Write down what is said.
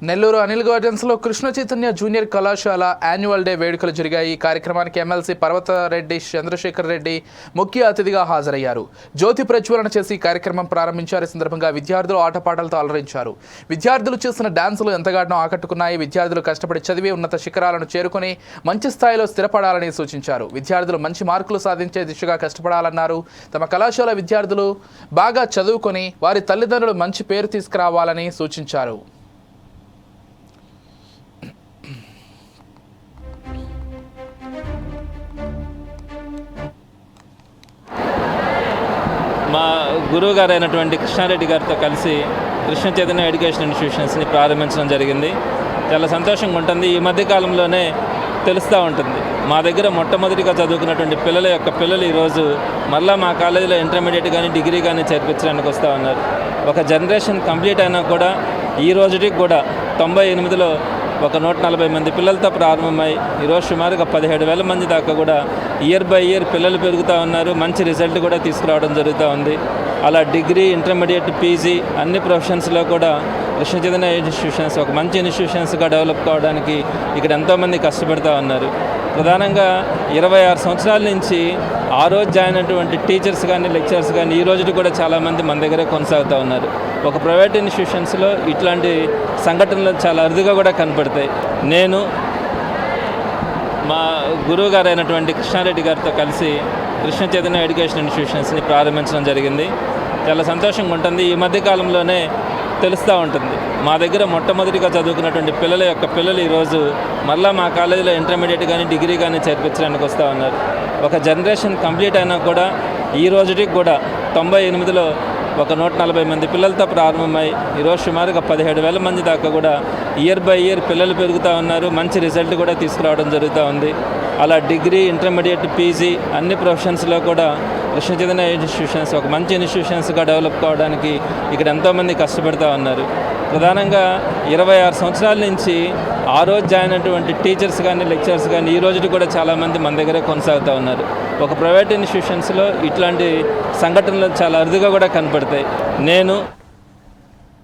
నెల్లూరు అనిల్ గార్డెన్స్లో కృష్ణ చైతన్య జూనియర్ కళాశాల annual day వేడుకలు జరిగాయి. ఈ కార్యక్రమానికి ఎమ్మెల్సీ పర్వతరెడ్డి చంద్రశేఖర్ రెడ్డి ముఖ్య అతిథిగా హాజరయ్యారు. జ్యోతి ప్రజ్వలన చేసి కార్యక్రమం ప్రారంభించారు. ఈ సందర్భంగా విద్యార్థులు ఆటపాటలతో అలరించారు. విద్యార్థులు చేసిన డాన్సులు ఎంతగానో ఆకట్టుకున్నాయి. విద్యార్థులు కష్టపడి చదివి ఉన్నత శిఖరాలను చేరుకుని మంచి స్థాయిలో స్థిరపడాలని సూచించారు. విద్యార్థులు మంచి మార్కులు సాధించే దిశగా కష్టపడాలన్నారు. తమ కళాశాల విద్యార్థులు బాగా చదువుకొని వారి తల్లిదండ్రులు మంచి పేరు తీసుకురావాలని సూచించారు. మా గురువు గారు అయినటువంటి కృష్ణారెడ్డి గారితో కలిసి కృష్ణ చైతన్య ఎడ్యుకేషన్ ఇన్స్టిట్యూషన్స్ని ప్రారంభించడం జరిగింది. చాలా సంతోషంగా ఉంటుంది. ఈ మధ్యకాలంలోనే తెలుస్తూ ఉంటుంది. మా దగ్గర మొట్టమొదటిగా చదువుకున్నటువంటి పిల్లలు ఈరోజు మళ్ళీ మా కాలేజీలో ఇంటర్మీడియట్ కానీ డిగ్రీ కానీ చేర్పించడానికి వస్తూ ఉన్నారు. ఒక జనరేషన్ కంప్లీట్ అయినా కూడా ఈ రోజుకి కూడా 98లో ఒక 140 మంది పిల్లలతో ప్రారంభమై ఈరోజు సుమారుగా 17,000 మంది దాకా కూడా ఇయర్ బై ఇయర్ పిల్లలు పెరుగుతూ ఉన్నారు. మంచి రిజల్ట్ కూడా తీసుకురావడం జరుగుతూ ఉంది. అలా డిగ్రీ, ఇంటర్మీడియట్, పీజీ అన్ని ప్రొఫెషన్స్లో కూడా కృష్ణ చైతన్య ఇన్స్టిట్యూషన్స్ ఒక మంచి ఇన్స్టిట్యూషన్స్గా డెవలప్ కావడానికి ఇక్కడ ఎంతోమంది కష్టపడుతూ ఉన్నారు. ప్రధానంగా 26 సంవత్సరాల నుంచి ఆ రోజు జాయిన్ అయినటువంటి టీచర్స్ కానీ లెక్చరర్స్ కానీ ఈ రోజు కూడా చాలామంది మన దగ్గరే కొనసాగుతూ ఉన్నారు. ఒక ప్రైవేట్ ఇన్స్టిట్యూషన్స్లో ఇట్లాంటి సంఘటనలు చాలా అరుదుగా కూడా కనపడతాయి. నేను మా గురువు గారు అయినటువంటి కృష్ణారెడ్డి గారితో కలిసి కృష్ణ చైతన్య ఎడ్యుకేషన్ ఇన్స్టిట్యూషన్స్ని ప్రారంభించడం జరిగింది. చాలా సంతోషంగా ఉంటుంది. ఈ మధ్యకాలంలోనే తెలుస్తూ ఉంటుంది. మా దగ్గర మొట్టమొదటిగా చదువుకున్నటువంటి పిల్లలు ఈరోజు మళ్ళీ మా కాలేజీలో ఇంటర్మీడియట్ కానీ డిగ్రీ కానీ చేర్పించడానికి వస్తూ ఉన్నారు. ఒక జనరేషన్ కంప్లీట్ అయినా కూడా ఈ రోజుకి కూడా 98లో ఒక 140 మంది పిల్లలతో ప్రారంభమై ఈరోజు సుమారుగా 17,000 మంది దాకా కూడా ఇయర్ బై ఇయర్ పిల్లలు పెరుగుతూ ఉన్నారు. మంచి రిజల్ట్ కూడా తీసుకురావడం జరుగుతూ ఉంది. అలా డిగ్రీ, ఇంటర్మీడియట్, పీజీ అన్ని ప్రొఫెషన్స్లో కూడా కృష్ణ చైతన్య ఇన్స్టిట్యూషన్స్ ఒక మంచి ఇన్స్టిట్యూషన్స్గా డెవలప్ కావడానికి ఇక్కడ ఎంతోమంది కష్టపడుతూ ఉన్నారు. ప్రధానంగా 26 సంవత్సరాల నుంచి ఆ రోజు జాయిన్ అయినటువంటి టీచర్స్ కానీ లెక్చరర్స్ కానీ ఈ రోజు కూడా చాలామంది మన దగ్గరే కొనసాగుతూ ఉన్నారు. ఒక ప్రైవేట్ ఇన్స్టిట్యూషన్స్లో ఇట్లాంటి సంఘటనలు చాలా అరుదుగా కూడా కనపడతాయి. నేను